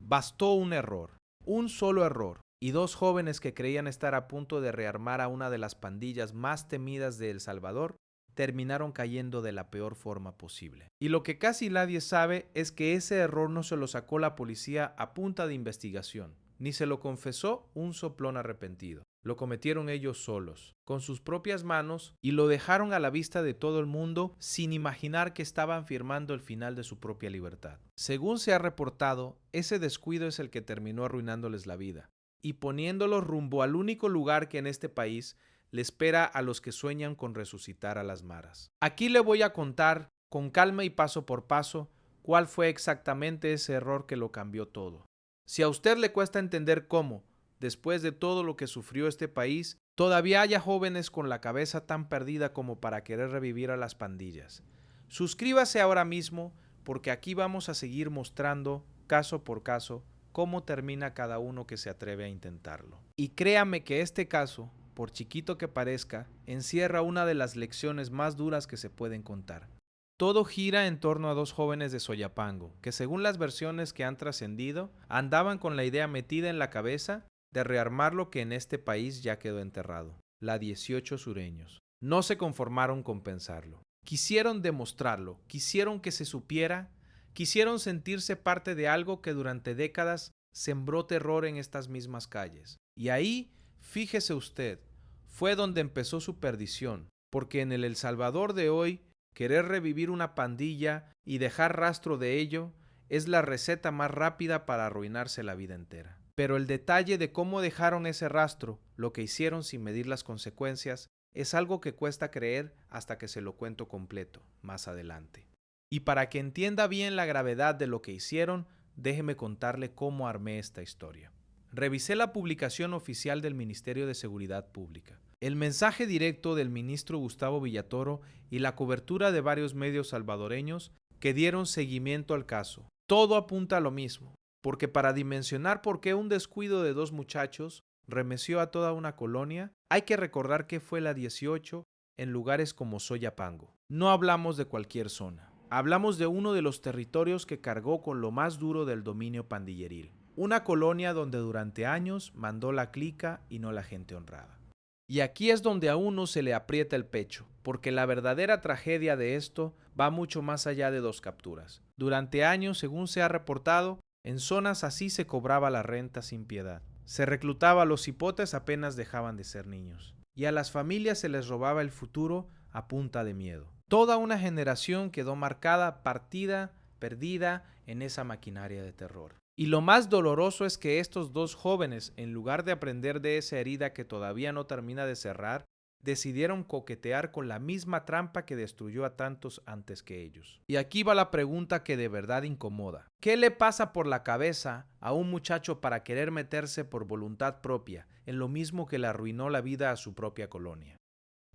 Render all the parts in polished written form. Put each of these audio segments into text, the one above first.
Bastó un error, un solo error, y dos jóvenes que creían estar a punto de rearmar a una de las pandillas más temidas de El Salvador terminaron cayendo de la peor forma posible. Y lo que casi nadie sabe es que ese error no se lo sacó la policía a punta de investigación, ni se lo confesó un soplón arrepentido. Lo cometieron ellos solos, con sus propias manos, y lo dejaron a la vista de todo el mundo sin imaginar que estaban firmando el final de su propia libertad. Según se ha reportado, ese descuido es el que terminó arruinándoles la vida y poniéndolos rumbo al único lugar que en este país le espera a los que sueñan con resucitar a las maras. Aquí le voy a contar, con calma y paso por paso, cuál fue exactamente ese error que lo cambió todo. Si a usted le cuesta entender cómo, después de todo lo que sufrió este país, todavía haya jóvenes con la cabeza tan perdida como para querer revivir a las pandillas, suscríbase ahora mismo, porque aquí vamos a seguir mostrando, caso por caso, cómo termina cada uno que se atreve a intentarlo. Y créame que este caso, por chiquito que parezca, encierra una de las lecciones más duras que se pueden contar. Todo gira en torno a dos jóvenes de Soyapango, que según las versiones que han trascendido, andaban con la idea metida en la cabeza de rearmar lo que en este país ya quedó enterrado, la 18 sureños. No se conformaron con pensarlo. Quisieron demostrarlo, quisieron que se supiera, quisieron sentirse parte de algo que durante décadas sembró terror en estas mismas calles. Y ahí, fíjese usted, fue donde empezó su perdición, porque en El Salvador de hoy, querer revivir una pandilla y dejar rastro de ello es la receta más rápida para arruinarse la vida entera. Pero el detalle de cómo dejaron ese rastro, lo que hicieron sin medir las consecuencias, es algo que cuesta creer hasta que se lo cuento completo, más adelante. Y para que entienda bien la gravedad de lo que hicieron, déjeme contarle cómo armé esta historia. Revisé la publicación oficial del Ministerio de Seguridad Pública, el mensaje directo del ministro Gustavo Villatoro y la cobertura de varios medios salvadoreños que dieron seguimiento al caso. Todo apunta a lo mismo, porque para dimensionar por qué un descuido de dos muchachos remeció a toda una colonia, hay que recordar que fue la 18 en lugares como Soyapango. No hablamos de cualquier zona, hablamos de uno de los territorios que cargó con lo más duro del dominio pandilleril. Una colonia donde durante años mandó la clica y no la gente honrada. Y aquí es donde a uno se le aprieta el pecho, porque la verdadera tragedia de esto va mucho más allá de dos capturas. Durante años, según se ha reportado, en zonas así se cobraba la renta sin piedad. Se reclutaba a los hipotes apenas dejaban de ser niños. Y a las familias se les robaba el futuro a punta de miedo. Toda una generación quedó marcada, partida, perdida en esa maquinaria de terror. Y lo más doloroso es que estos dos jóvenes, en lugar de aprender de esa herida que todavía no termina de cerrar, decidieron coquetear con la misma trampa que destruyó a tantos antes que ellos. Y aquí va la pregunta que de verdad incomoda. ¿Qué le pasa por la cabeza a un muchacho para querer meterse por voluntad propia en lo mismo que le arruinó la vida a su propia colonia?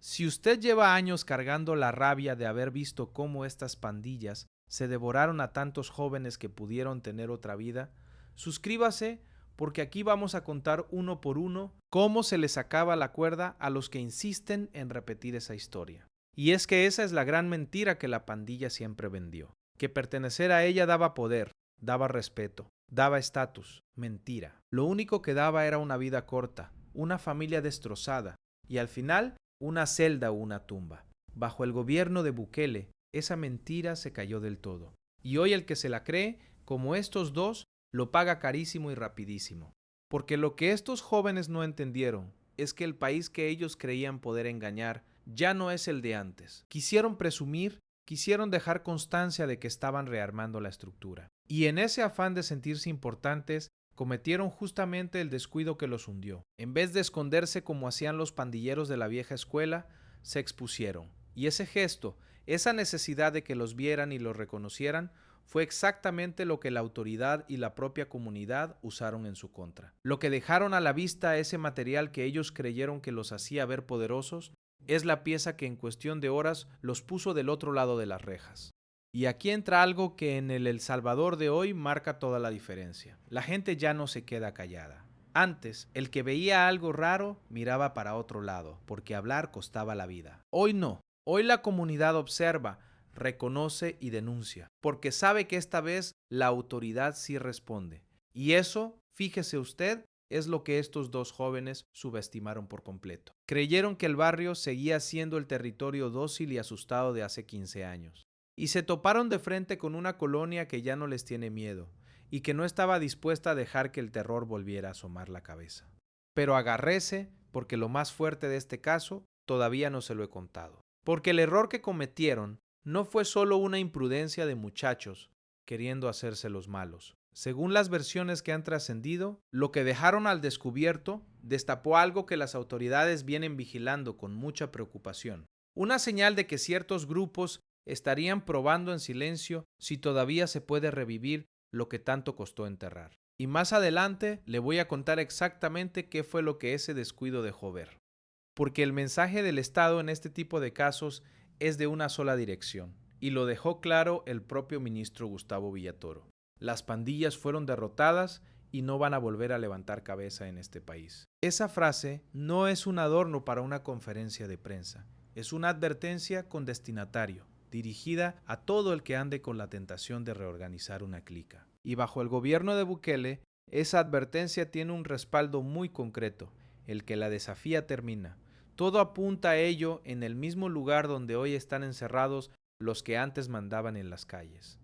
Si usted lleva años cargando la rabia de haber visto cómo estas pandillas se devoraron a tantos jóvenes que pudieron tener otra vida, suscríbase, porque aquí vamos a contar uno por uno cómo se les acaba la cuerda a los que insisten en repetir esa historia. Y es que esa es la gran mentira que la pandilla siempre vendió, que pertenecer a ella daba poder, daba respeto, daba estatus. Mentira. Lo único que daba era una vida corta, una familia destrozada y al final una celda o una tumba. Bajo el gobierno de Bukele, esa mentira se cayó del todo. Y hoy el que se la cree, como estos dos, lo paga carísimo y rapidísimo. Porque lo que estos jóvenes no entendieron es que el país que ellos creían poder engañar ya no es el de antes. Quisieron presumir, quisieron dejar constancia de que estaban rearmando la estructura. Y en ese afán de sentirse importantes, cometieron justamente el descuido que los hundió. En vez de esconderse como hacían los pandilleros de la vieja escuela, se expusieron. Y ese gesto, esa necesidad de que los vieran y los reconocieran, fue exactamente lo que la autoridad y la propia comunidad usaron en su contra. Lo que dejaron a la vista ese material que ellos creyeron que los hacía ver poderosos, es la pieza que en cuestión de horas los puso del otro lado de las rejas. Y aquí entra algo que en El Salvador de hoy marca toda la diferencia. La gente ya no se queda callada. Antes, el que veía algo raro miraba para otro lado, porque hablar costaba la vida. Hoy no. Hoy la comunidad observa, reconoce y denuncia, porque sabe que esta vez la autoridad sí responde. Y eso, fíjese usted, es lo que estos dos jóvenes subestimaron por completo. Creyeron que el barrio seguía siendo el territorio dócil y asustado de hace 15 años. Y se toparon de frente con una colonia que ya no les tiene miedo y que no estaba dispuesta a dejar que el terror volviera a asomar la cabeza. Pero agárrese, porque lo más fuerte de este caso todavía no se lo he contado. Porque el error que cometieron no fue solo una imprudencia de muchachos queriendo hacerse los malos. Según las versiones que han trascendido, lo que dejaron al descubierto destapó algo que las autoridades vienen vigilando con mucha preocupación. Una señal de que ciertos grupos estarían probando en silencio si todavía se puede revivir lo que tanto costó enterrar. Y más adelante le voy a contar exactamente qué fue lo que ese descuido dejó ver. Porque el mensaje del Estado en este tipo de casos es de una sola dirección, y lo dejó claro el propio ministro Gustavo Villatoro. Las pandillas fueron derrotadas y no van a volver a levantar cabeza en este país. Esa frase no es un adorno para una conferencia de prensa, es una advertencia con destinatario, dirigida a todo el que ande con la tentación de reorganizar una clica. Y bajo el gobierno de Bukele, esa advertencia tiene un respaldo muy concreto. El que la desafía termina. Todo apunta a ello en el mismo lugar donde hoy están encerrados los que antes mandaban en las calles.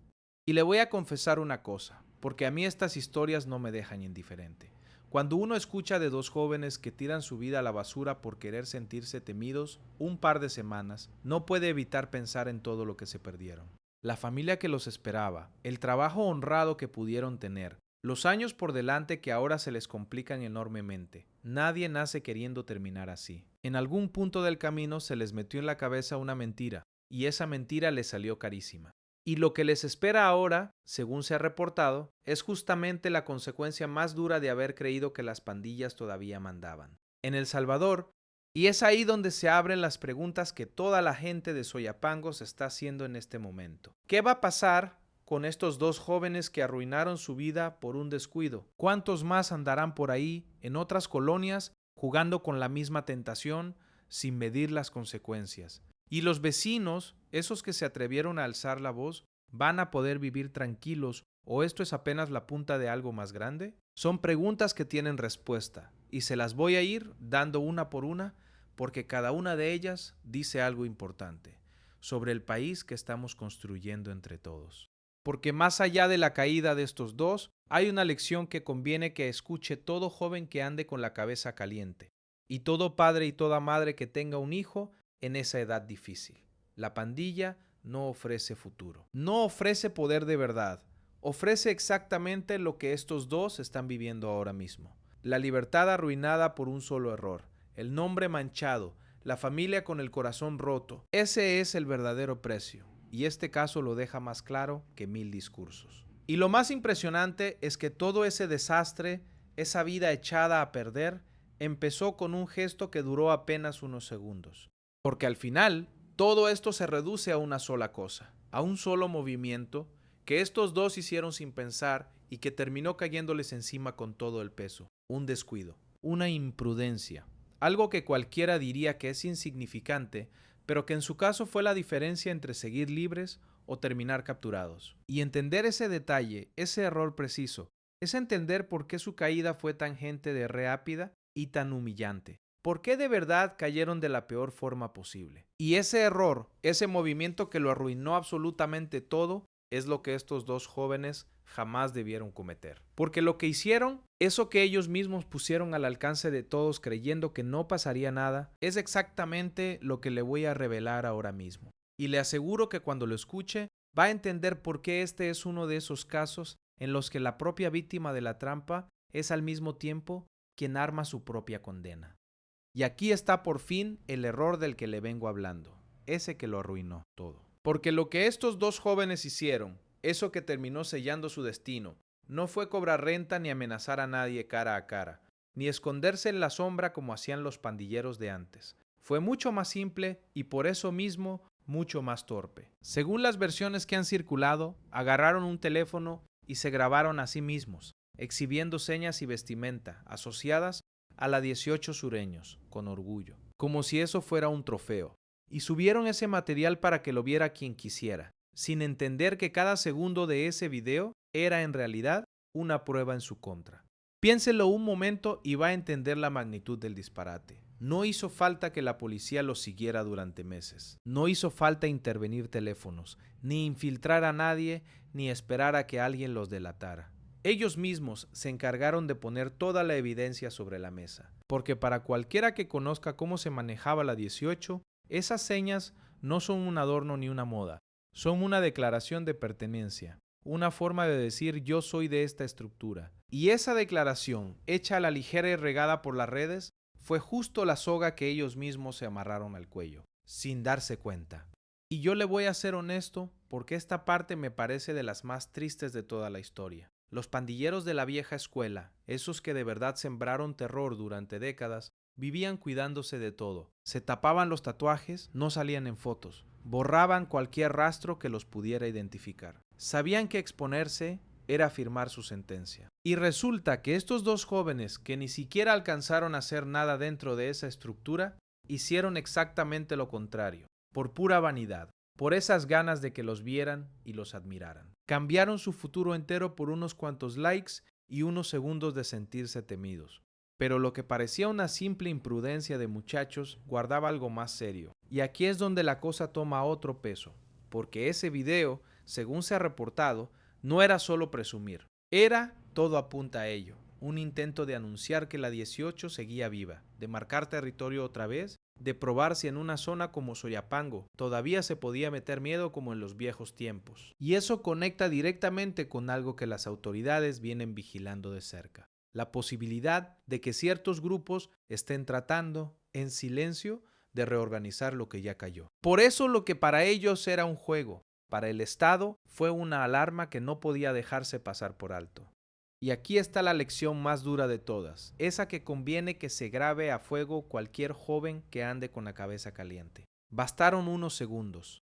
Y le voy a confesar una cosa, porque a mí estas historias no me dejan indiferente. Cuando uno escucha de dos jóvenes que tiran su vida a la basura por querer sentirse temidos un par de semanas, no puede evitar pensar en todo lo que se perdieron. La familia que los esperaba, el trabajo honrado que pudieron tener, los años por delante que ahora se les complican enormemente. Nadie nace queriendo terminar así. En algún punto del camino se les metió en la cabeza una mentira, y esa mentira les salió carísima. Y lo que les espera ahora, según se ha reportado, es justamente la consecuencia más dura de haber creído que las pandillas todavía mandaban. En El Salvador, y es ahí donde se abren las preguntas que toda la gente de Soyapango se está haciendo en este momento. ¿Qué va a pasar con estos dos jóvenes que arruinaron su vida por un descuido? ¿Cuántos más andarán por ahí, en otras colonias, jugando con la misma tentación, sin medir las consecuencias? Y los vecinos, esos que se atrevieron a alzar la voz, ¿van a poder vivir tranquilos o esto es apenas la punta de algo más grande? Son preguntas que tienen respuesta y se las voy a ir dando una por una porque cada una de ellas dice algo importante sobre el país que estamos construyendo entre todos. Porque más allá de la caída de estos dos, hay una lección que conviene que escuche todo joven que ande con la cabeza caliente y todo padre y toda madre que tenga un hijo en esa edad difícil. La pandilla no ofrece futuro, no ofrece poder de verdad, ofrece exactamente lo que estos dos están viviendo ahora mismo. La libertad arruinada por un solo error, el nombre manchado, la familia con el corazón roto. Ese es el verdadero precio, y este caso lo deja más claro que 1000 discursos. Y lo más impresionante es que todo ese desastre, esa vida echada a perder, empezó con un gesto que duró apenas unos segundos. Porque al final, todo esto se reduce a una sola cosa, a un solo movimiento que estos dos hicieron sin pensar y que terminó cayéndoles encima con todo el peso. Un descuido, una imprudencia, algo que cualquiera diría que es insignificante, pero que en su caso fue la diferencia entre seguir libres o terminar capturados. Y entender ese detalle, ese error preciso, es entender por qué su caída fue tan gente de rápida y tan humillante. ¿Por qué de verdad cayeron de la peor forma posible? Y ese error, ese movimiento que lo arruinó absolutamente todo, es lo que estos dos jóvenes jamás debieron cometer. Porque lo que hicieron, eso que ellos mismos pusieron al alcance de todos creyendo que no pasaría nada, es exactamente lo que le voy a revelar ahora mismo. Y le aseguro que cuando lo escuche, va a entender por qué este es uno de esos casos en los que la propia víctima de la trampa es al mismo tiempo quien arma su propia condena. Y aquí está por fin el error del que le vengo hablando, ese que lo arruinó todo. Porque lo que estos dos jóvenes hicieron, eso que terminó sellando su destino, no fue cobrar renta ni amenazar a nadie cara a cara, ni esconderse en la sombra como hacían los pandilleros de antes. Fue mucho más simple y por eso mismo mucho más torpe. Según las versiones que han circulado, agarraron un teléfono y se grabaron a sí mismos, exhibiendo señas y vestimenta asociadas a la 18 sureños, con orgullo, como si eso fuera un trofeo. Y subieron ese material para que lo viera quien quisiera, sin entender que cada segundo de ese video era en realidad una prueba en su contra. Piénselo un momento y va a entender la magnitud del disparate. No hizo falta que la policía los siguiera durante meses. No hizo falta intervenir teléfonos, ni infiltrar a nadie, ni esperar a que alguien los delatara. Ellos mismos se encargaron de poner toda la evidencia sobre la mesa, porque para cualquiera que conozca cómo se manejaba la 18, esas señas no son un adorno ni una moda, son una declaración de pertenencia, una forma de decir yo soy de esta estructura. Y esa declaración, hecha a la ligera y regada por las redes, fue justo la soga que ellos mismos se amarraron al cuello, sin darse cuenta. Y yo le voy a ser honesto, porque esta parte me parece de las más tristes de toda la historia. Los pandilleros de la vieja escuela, esos que de verdad sembraron terror durante décadas, vivían cuidándose de todo. Se tapaban los tatuajes, no salían en fotos, borraban cualquier rastro que los pudiera identificar. Sabían que exponerse era firmar su sentencia. Y resulta que estos dos jóvenes, que ni siquiera alcanzaron a hacer nada dentro de esa estructura, hicieron exactamente lo contrario, por pura vanidad, por esas ganas de que los vieran y los admiraran. Cambiaron su futuro entero por unos cuantos likes y unos segundos de sentirse temidos. Pero lo que parecía una simple imprudencia de muchachos guardaba algo más serio. Y aquí es donde la cosa toma otro peso, porque ese video, según se ha reportado, no era solo presumir, era, todo apunta a ello, un intento de anunciar que la 18 seguía viva, de marcar territorio otra vez, de probar si en una zona como Soyapango todavía se podía meter miedo como en los viejos tiempos. Y eso conecta directamente con algo que las autoridades vienen vigilando de cerca: la posibilidad de que ciertos grupos estén tratando, en silencio, de reorganizar lo que ya cayó. Por eso lo que para ellos era un juego, para el Estado fue una alarma que no podía dejarse pasar por alto. Y aquí está la lección más dura de todas, esa que conviene que se grabe a fuego cualquier joven que ande con la cabeza caliente. Bastaron unos segundos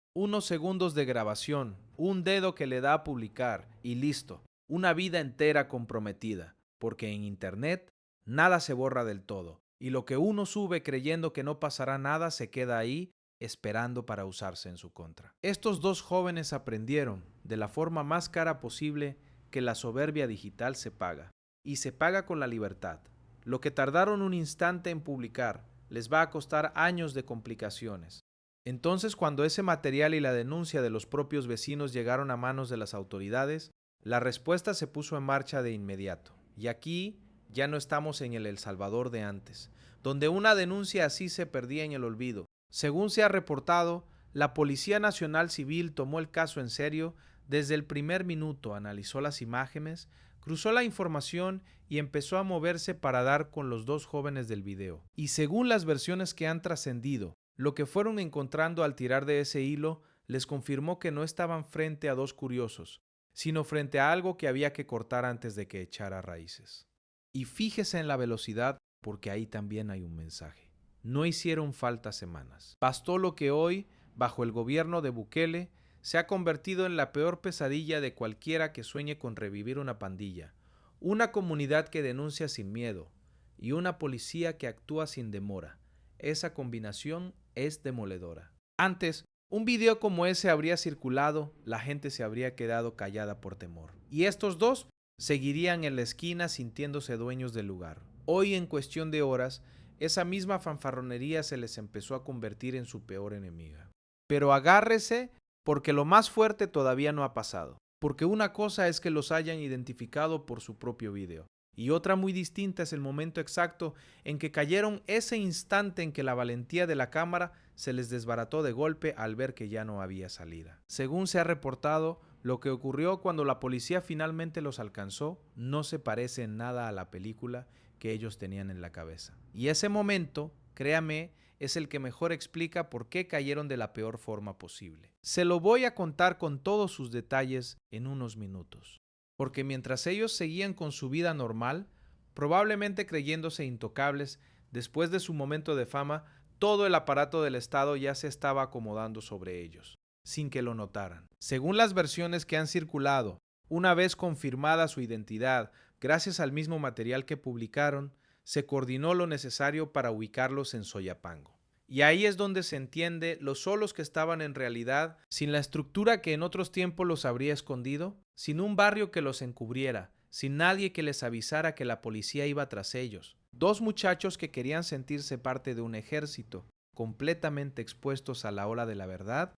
de grabación, un dedo que le da a publicar y listo, una vida entera comprometida, porque en Internet nada se borra del todo, y lo que uno sube creyendo que no pasará nada se queda ahí esperando para usarse en su contra. Estos dos jóvenes aprendieron, de la forma más cara posible, que la soberbia digital se paga, y se paga con la libertad. Lo que tardaron un instante en publicar les va a costar años de complicaciones. Entonces, cuando ese material y la denuncia de los propios vecinos llegaron a manos de las autoridades, la respuesta se puso en marcha de inmediato. Y aquí ya no estamos en el Salvador de antes, donde una denuncia así se perdía en el olvido. Según se ha reportado, la Policía Nacional Civil tomó el caso en serio desde el primer minuto, analizó las imágenes, cruzó la información y empezó a moverse para dar con los dos jóvenes del video. Y según las versiones que han trascendido, lo que fueron encontrando al tirar de ese hilo les confirmó que no estaban frente a dos curiosos, sino frente a algo que había que cortar antes de que echara raíces. Y fíjese en la velocidad, porque ahí también hay un mensaje. No hicieron falta semanas. Bastó lo que hoy, bajo el gobierno de Bukele, se ha convertido en la peor pesadilla de cualquiera que sueñe con revivir una pandilla, una comunidad que denuncia sin miedo y una policía que actúa sin demora. Esa combinación es demoledora. Antes, un video como ese habría circulado, la gente se habría quedado callada por temor. Y estos dos seguirían en la esquina sintiéndose dueños del lugar. Hoy, en cuestión de horas, esa misma fanfarronería se les empezó a convertir en su peor enemiga. Pero agárrese, porque lo más fuerte todavía no ha pasado. Porque una cosa es que los hayan identificado por su propio video, y otra muy distinta es el momento exacto en que cayeron, ese instante en que la valentía de la cámara se les desbarató de golpe al ver que ya no había salida. Según se ha reportado, lo que ocurrió cuando la policía finalmente los alcanzó no se parece en nada a la película que ellos tenían en la cabeza. Y ese momento, créame, es el que mejor explica por qué cayeron de la peor forma posible. Se lo voy a contar con todos sus detalles en unos minutos. Porque mientras ellos seguían con su vida normal, probablemente creyéndose intocables, después de su momento de fama, todo el aparato del Estado ya se estaba acomodando sobre ellos, sin que lo notaran. Según las versiones que han circulado, una vez confirmada su identidad, gracias al mismo material que publicaron, se coordinó lo necesario para ubicarlos en Soyapango. Y ahí es donde se entiende lo solos que estaban en realidad, sin la estructura que en otros tiempos los habría escondido, sin un barrio que los encubriera, sin nadie que les avisara que la policía iba tras ellos. Dos muchachos que querían sentirse parte de un ejército, completamente expuestos a la ola de la verdad,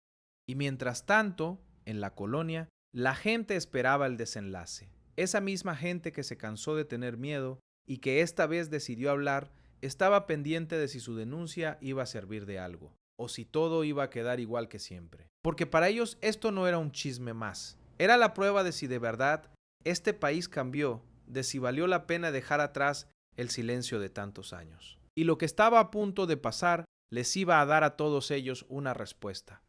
y mientras tanto, en la colonia, la gente esperaba el desenlace. Esa misma gente que se cansó de tener miedo y que esta vez decidió hablar, estaba pendiente de si su denuncia iba a servir de algo, o si todo iba a quedar igual que siempre. Porque para ellos esto no era un chisme más, era la prueba de si de verdad este país cambió, de si valió la pena dejar atrás el silencio de tantos años. Y lo que estaba a punto de pasar les iba a dar a todos ellos una respuesta,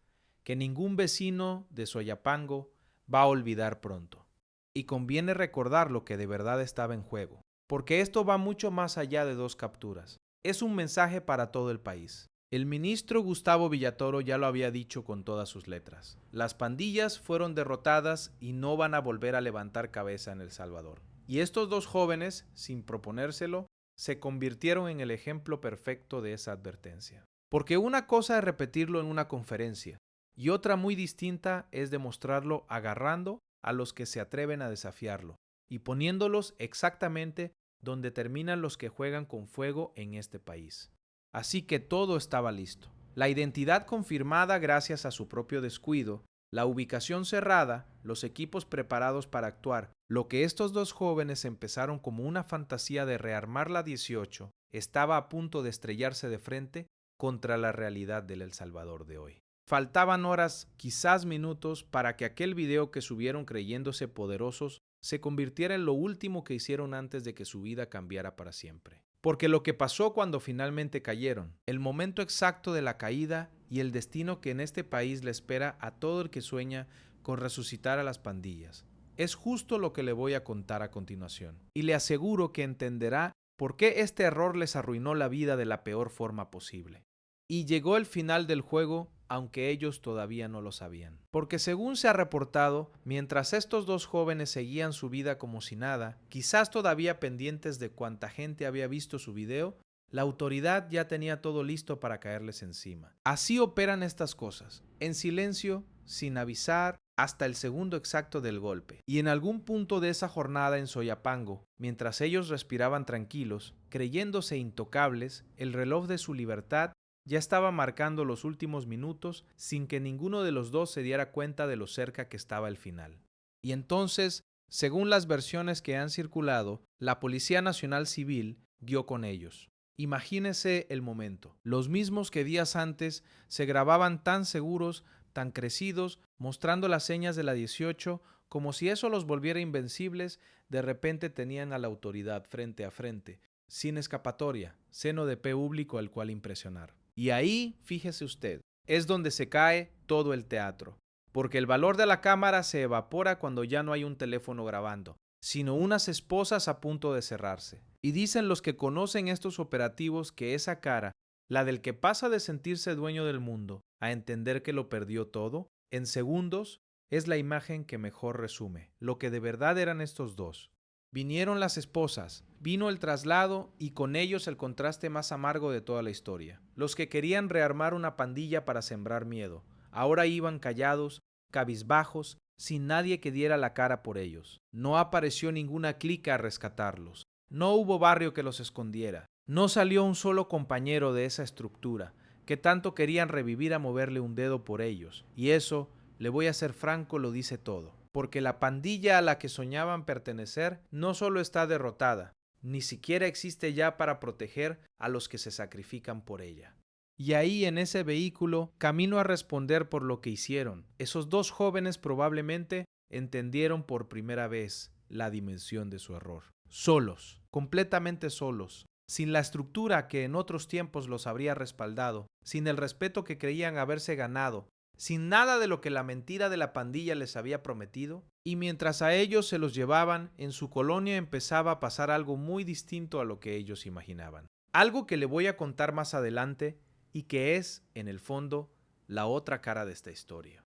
que ningún vecino de Soyapango va a olvidar pronto. Y conviene recordar lo que de verdad estaba en juego, porque esto va mucho más allá de dos capturas. Es un mensaje para todo el país. El ministro Gustavo Villatoro ya lo había dicho con todas sus letras. Las pandillas fueron derrotadas y no van a volver a levantar cabeza en El Salvador. Y estos dos jóvenes, sin proponérselo, se convirtieron en el ejemplo perfecto de esa advertencia. Porque una cosa es repetirlo en una conferencia, y otra muy distinta es demostrarlo agarrando a los que se atreven a desafiarlo y poniéndolos exactamente donde terminan los que juegan con fuego en este país. Así que todo estaba listo. La identidad confirmada gracias a su propio descuido, la ubicación cerrada, los equipos preparados para actuar. Lo que estos dos jóvenes empezaron como una fantasía de rearmar la 18 estaba a punto de estrellarse de frente contra la realidad del El Salvador de hoy. Faltaban horas, quizás minutos, para que aquel video que subieron creyéndose poderosos se convirtiera en lo último que hicieron antes de que su vida cambiara para siempre. Porque lo que pasó cuando finalmente cayeron, el momento exacto de la caída y el destino que en este país le espera a todo el que sueña con resucitar a las pandillas, es justo lo que le voy a contar a continuación. Y le aseguro que entenderá por qué este error les arruinó la vida de la peor forma posible. Y llegó el final del juego, aunque ellos todavía no lo sabían. Porque según se ha reportado, mientras estos dos jóvenes seguían su vida como si nada, quizás todavía pendientes de cuánta gente había visto su video, la autoridad ya tenía todo listo para caerles encima. Así operan estas cosas, en silencio, sin avisar, hasta el segundo exacto del golpe. Y en algún punto de esa jornada en Soyapango, mientras ellos respiraban tranquilos, creyéndose intocables, el reloj de su libertad ya estaba marcando los últimos minutos sin que ninguno de los dos se diera cuenta de lo cerca que estaba el final. Y entonces, según las versiones que han circulado, la Policía Nacional Civil dio con ellos. Imagínese el momento. Los mismos que días antes se grababan tan seguros, tan crecidos, mostrando las señas de la 18, como si eso los volviera invencibles, de repente tenían a la autoridad frente a frente, sin escapatoria, seno de público al cual impresionar. Y ahí, fíjese usted, es donde se cae todo el teatro, porque el valor de la cámara se evapora cuando ya no hay un teléfono grabando, sino unas esposas a punto de cerrarse. Y dicen los que conocen estos operativos que esa cara, la del que pasa de sentirse dueño del mundo a entender que lo perdió todo, en segundos, es la imagen que mejor resume lo que de verdad eran estos dos. Vinieron las esposas, vino el traslado y con ellos el contraste más amargo de toda la historia. Los que querían rearmar una pandilla para sembrar miedo, ahora iban callados, cabizbajos, sin nadie que diera la cara por ellos. No apareció ninguna clica a rescatarlos. No hubo barrio que los escondiera. No salió un solo compañero de esa estructura, que tanto querían revivir a moverle un dedo por ellos. Y eso, le voy a ser franco, lo dice todo. Porque la pandilla a la que soñaban pertenecer no solo está derrotada, ni siquiera existe ya para proteger a los que se sacrifican por ella. Y ahí en ese vehículo, camino a responder por lo que hicieron, esos dos jóvenes probablemente entendieron por primera vez la dimensión de su error. Solos, completamente solos, sin la estructura que en otros tiempos los habría respaldado, sin el respeto que creían haberse ganado, sin nada de lo que la mentira de la pandilla les había prometido, y mientras a ellos se los llevaban, en su colonia empezaba a pasar algo muy distinto a lo que ellos imaginaban. Algo que le voy a contar más adelante y que es, en el fondo, la otra cara de esta historia.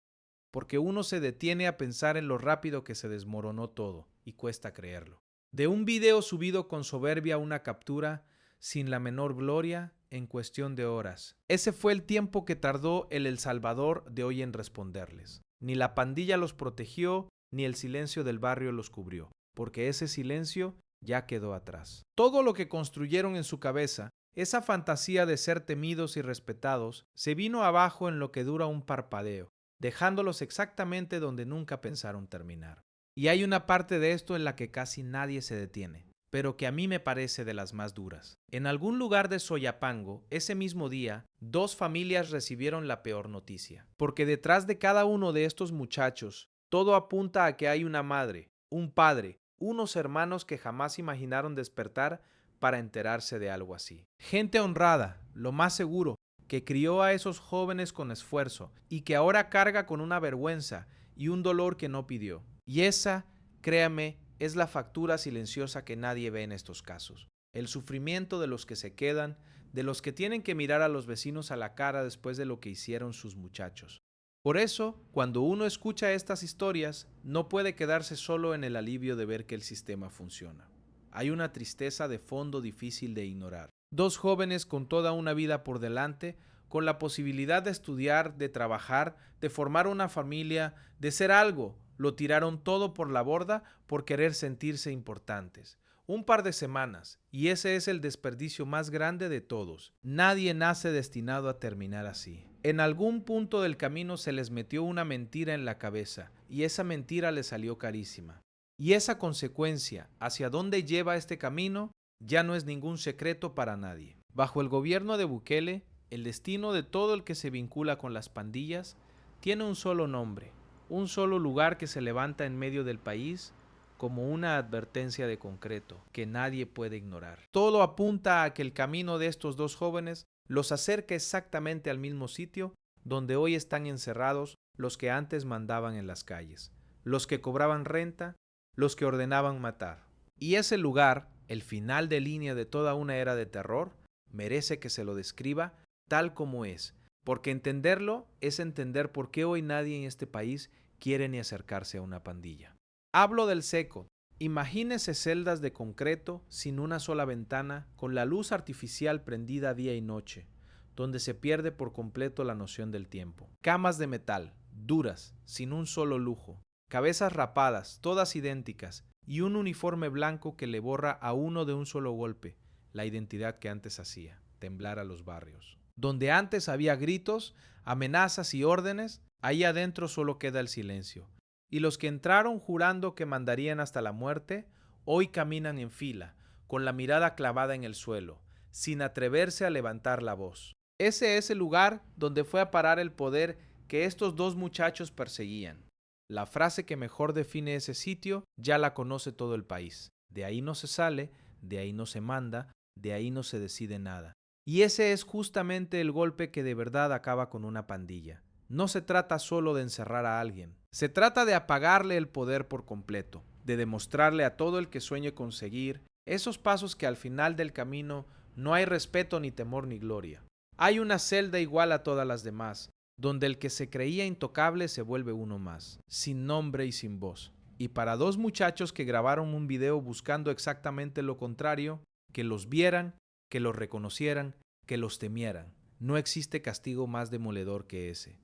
Porque uno se detiene a pensar en lo rápido que se desmoronó todo, y cuesta creerlo. De un video subido con soberbia a una captura, sin la menor gloria, en cuestión de horas. Ese fue el tiempo que tardó el Salvador de hoy en responderles. Ni la pandilla los protegió, ni el silencio del barrio los cubrió. porque ese silencio ya quedó atrás. Todo lo que construyeron en su cabeza, esa fantasía de ser temidos y respetados, se vino abajo en lo que dura un parpadeo, dejándolos exactamente donde nunca pensaron terminar. Y hay una parte de esto en la que casi nadie se detiene, pero que a mí me parece de las más duras. En algún lugar de Soyapango, ese mismo día, 2 familias recibieron la peor noticia, porque detrás de cada uno de estos muchachos, todo apunta a que hay una madre, un padre, unos hermanos que jamás imaginaron despertar para enterarse de algo así. Gente honrada, lo más seguro, que crió a esos jóvenes con esfuerzo y que ahora carga con una vergüenza y un dolor que no pidió. Y esa, créame, es la factura silenciosa que nadie ve en estos casos. El sufrimiento de los que se quedan, de los que tienen que mirar a los vecinos a la cara después de lo que hicieron sus muchachos. Por eso, cuando uno escucha estas historias, no puede quedarse solo en el alivio de ver que el sistema funciona. Hay una tristeza de fondo difícil de ignorar. 2 jóvenes con toda una vida por delante, con la posibilidad de estudiar, de trabajar, de formar una familia, de ser algo, lo tiraron todo por la borda por querer sentirse importantes. Un par de semanas, y ese es el desperdicio más grande de todos. Nadie nace destinado a terminar así. En algún punto del camino se les metió una mentira en la cabeza, y esa mentira les salió carísima. Y esa consecuencia, hacia dónde lleva este camino, ya no es ningún secreto para nadie. Bajo el gobierno de Bukele, el destino de todo el que se vincula con las pandillas tiene un solo nombre, un solo lugar que se levanta en medio del país como una advertencia de concreto que nadie puede ignorar. Todo apunta a que el camino de estos 2 jóvenes los acerca exactamente al mismo sitio donde hoy están encerrados los que antes mandaban en las calles, los que cobraban renta, los que ordenaban matar. Y ese lugar, el final de línea de toda una era de terror, merece que se lo describa tal como es, porque entenderlo es entender por qué hoy nadie en este país quiere ni acercarse a una pandilla. Hablo del Seco. Imagínese celdas de concreto sin una sola ventana, con la luz artificial prendida día y noche, donde se pierde por completo la noción del tiempo. Camas de metal, duras, sin un solo lujo, cabezas rapadas, todas idénticas, y un uniforme blanco que le borra a uno de un solo golpe la identidad que antes hacía temblar a los barrios. Donde antes había gritos, amenazas y órdenes, ahí adentro solo queda el silencio. Y los que entraron jurando que mandarían hasta la muerte, hoy caminan en fila, con la mirada clavada en el suelo, sin atreverse a levantar la voz. Ese es el lugar donde fue a parar el poder que estos 2 muchachos perseguían. La frase que mejor define ese sitio ya la conoce todo el país. De ahí no se sale, de ahí no se manda, de ahí no se decide nada. Y ese es justamente el golpe que de verdad acaba con una pandilla. No se trata solo de encerrar a alguien, se trata de apagarle el poder por completo, de demostrarle a todo el que sueñe conseguir esos pasos que al final del camino no hay respeto ni temor ni gloria. Hay una celda igual a todas las demás, donde el que se creía intocable se vuelve uno más, sin nombre y sin voz. Y para 2 muchachos que grabaron un video buscando exactamente lo contrario, que los vieran, que los reconocieran, que los temieran. No existe castigo más demoledor que ese.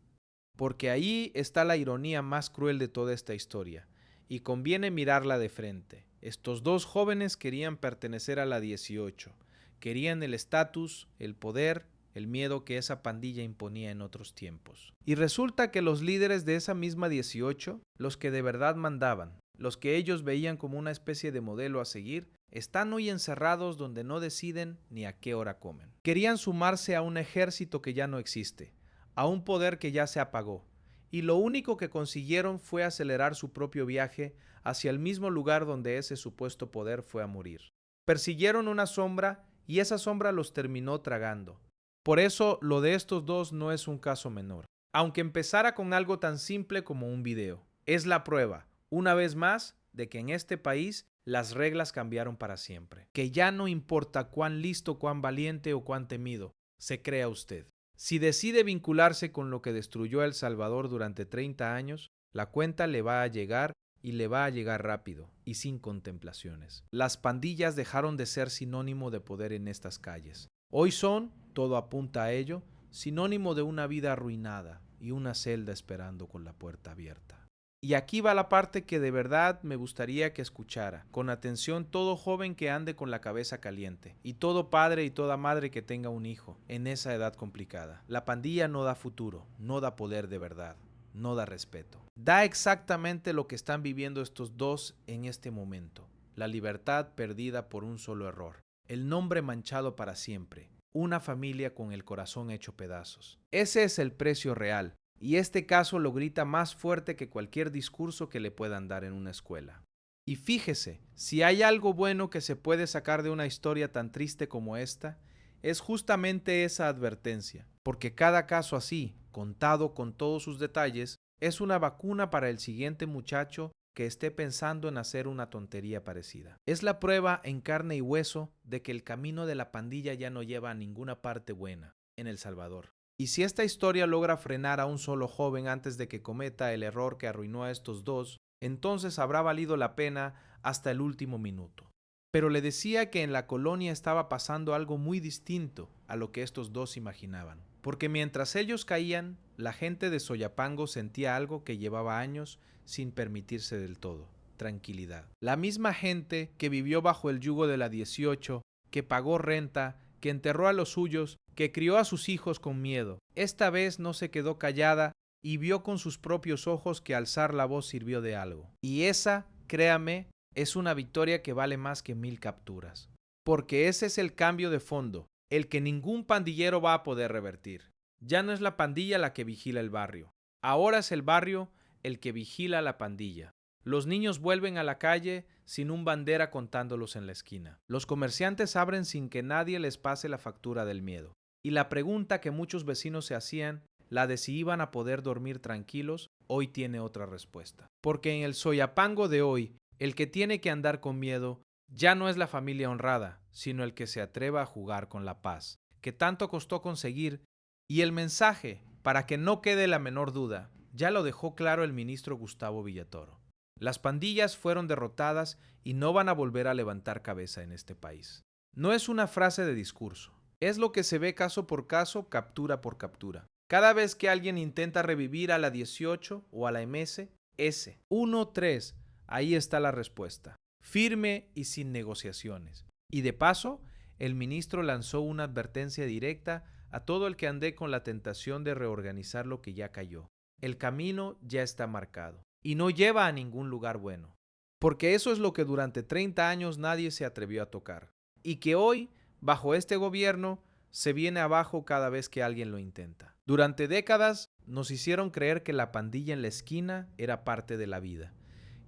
Porque ahí está la ironía más cruel de toda esta historia, y conviene mirarla de frente. Estos 2 jóvenes querían pertenecer a la 18, querían el estatus, el poder, el miedo que esa pandilla imponía en otros tiempos. Y resulta que los líderes de esa misma 18, los que de verdad mandaban, los que ellos veían como una especie de modelo a seguir, están hoy encerrados donde no deciden ni a qué hora comen. Querían sumarse a un ejército que ya no existe, a un poder que ya se apagó, y lo único que consiguieron fue acelerar su propio viaje hacia el mismo lugar donde ese supuesto poder fue a morir. Persiguieron una sombra y esa sombra los terminó tragando. Por eso lo de estos 2 no es un caso menor. Aunque empezara con algo tan simple como un video, es la prueba, una vez más, de que en este país las reglas cambiaron para siempre. Que ya no importa cuán listo, cuán valiente o cuán temido se crea usted. Si decide vincularse con lo que destruyó a El Salvador durante 30 años, la cuenta le va a llegar y le va a llegar rápido y sin contemplaciones. Las pandillas dejaron de ser sinónimo de poder en estas calles. Hoy son, todo apunta a ello, sinónimo de una vida arruinada y una celda esperando con la puerta abierta. Y aquí va la parte que de verdad me gustaría que escuchara con atención todo joven que ande con la cabeza caliente y todo padre y toda madre que tenga un hijo en esa edad complicada. La pandilla no da futuro, no da poder de verdad, no da respeto. Da exactamente lo que están viviendo estos dos en este momento. La libertad perdida por un solo error. El nombre manchado para siempre. Una familia con el corazón hecho pedazos. Ese es el precio real. Y este caso lo grita más fuerte que cualquier discurso que le puedan dar en una escuela. Y fíjese, si hay algo bueno que se puede sacar de una historia tan triste como esta, es justamente esa advertencia, porque cada caso así, contado con todos sus detalles, es una vacuna para el siguiente muchacho que esté pensando en hacer una tontería parecida. Es la prueba en carne y hueso de que el camino de la pandilla ya no lleva a ninguna parte buena en El Salvador. Y si esta historia logra frenar a un solo joven antes de que cometa el error que arruinó a estos dos, entonces habrá valido la pena hasta el último minuto. Pero le decía que en la colonia estaba pasando algo muy distinto a lo que estos dos imaginaban. Porque mientras ellos caían, la gente de Soyapango sentía algo que llevaba años sin permitirse del todo: tranquilidad. La misma gente que vivió bajo el yugo de la 18, que pagó renta, que enterró a los suyos, que crió a sus hijos con miedo. Esta vez no se quedó callada y vio con sus propios ojos que alzar la voz sirvió de algo. Y esa, créame, es una victoria que vale más que 1000 capturas. Porque ese es el cambio de fondo, el que ningún pandillero va a poder revertir. Ya no es la pandilla la que vigila el barrio. Ahora es el barrio el que vigila a la pandilla. Los niños vuelven a la calle sin un bandera contándolos en la esquina. Los comerciantes abren sin que nadie les pase la factura del miedo. Y la pregunta que muchos vecinos se hacían, la de si iban a poder dormir tranquilos, hoy tiene otra respuesta. Porque en el Soyapango de hoy, el que tiene que andar con miedo ya no es la familia honrada, sino el que se atreva a jugar con la paz, que tanto costó conseguir. Y el mensaje, para que no quede la menor duda, ya lo dejó claro el ministro Gustavo Villatoro. Las pandillas fueron derrotadas y no van a volver a levantar cabeza en este país. No es una frase de discurso. Es lo que se ve caso por caso, captura por captura. Cada vez que alguien intenta revivir a la 18 o a la MS, 1-3, ahí está la respuesta. Firme y sin negociaciones. Y de paso, el ministro lanzó una advertencia directa a todo el que ande con la tentación de reorganizar lo que ya cayó. El camino ya está marcado y no lleva a ningún lugar bueno. Porque eso es lo que durante 30 años nadie se atrevió a tocar. Y que hoy, bajo este gobierno, se viene abajo cada vez que alguien lo intenta. Durante décadas nos hicieron creer que la pandilla en la esquina era parte de la vida,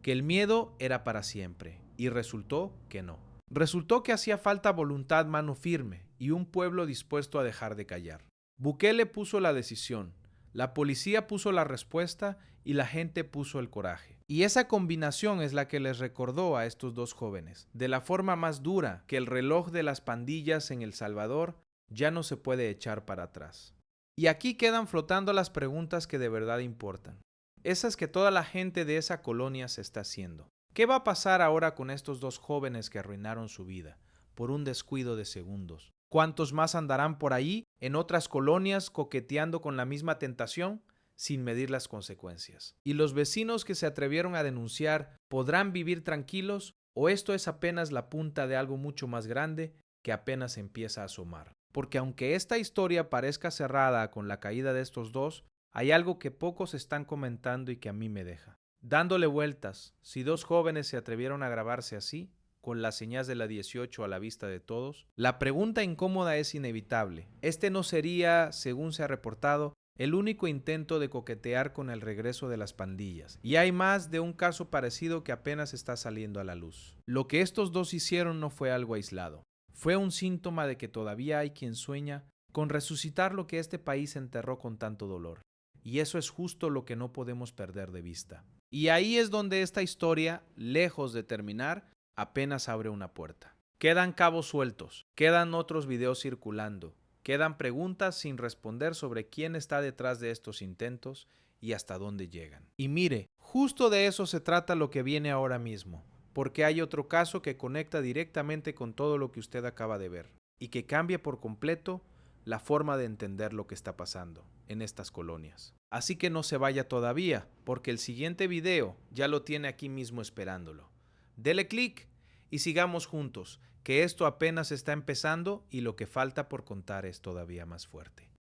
que el miedo era para siempre, y resultó que no. Resultó que hacía falta voluntad, mano firme y un pueblo dispuesto a dejar de callar. Bukele puso la decisión, la policía puso la respuesta y la gente puso el coraje. Y esa combinación es la que les recordó a estos dos jóvenes, de la forma más dura, que el reloj de las pandillas en El Salvador ya no se puede echar para atrás. Y aquí quedan flotando las preguntas que de verdad importan. Esas que toda la gente de esa colonia se está haciendo. ¿Qué va a pasar ahora con estos dos jóvenes que arruinaron su vida por un descuido de segundos? ¿Cuántos más andarán por ahí en otras colonias coqueteando con la misma tentación sin medir las consecuencias? ¿Y los vecinos que se atrevieron a denunciar podrán vivir tranquilos o esto es apenas la punta de algo mucho más grande que apenas empieza a asomar? Porque aunque esta historia parezca cerrada con la caída de estos dos, hay algo que pocos están comentando y que a mí me deja. Dándole vueltas, si dos jóvenes se atrevieron a grabarse así, con las señas de la 18 a la vista de todos, la pregunta incómoda es inevitable. Este no sería, según se ha reportado, el único intento de coquetear con el regreso de las pandillas. Y hay más de un caso parecido que apenas está saliendo a la luz. Lo que estos dos hicieron no fue algo aislado. Fue un síntoma de que todavía hay quien sueña con resucitar lo que este país enterró con tanto dolor. Y eso es justo lo que no podemos perder de vista. Y ahí es donde esta historia, lejos de terminar, apenas abre una puerta. Quedan cabos sueltos, quedan otros videos circulando, quedan preguntas sin responder sobre quién está detrás de estos intentos y hasta dónde llegan. Y mire, justo de eso se trata lo que viene ahora mismo, porque hay otro caso que conecta directamente con todo lo que usted acaba de ver y que cambia por completo la forma de entender lo que está pasando en estas colonias. Así que no se vaya todavía, porque el siguiente video ya lo tiene aquí mismo esperándolo. Dele clic y sigamos juntos, que esto apenas está empezando y lo que falta por contar es todavía más fuerte.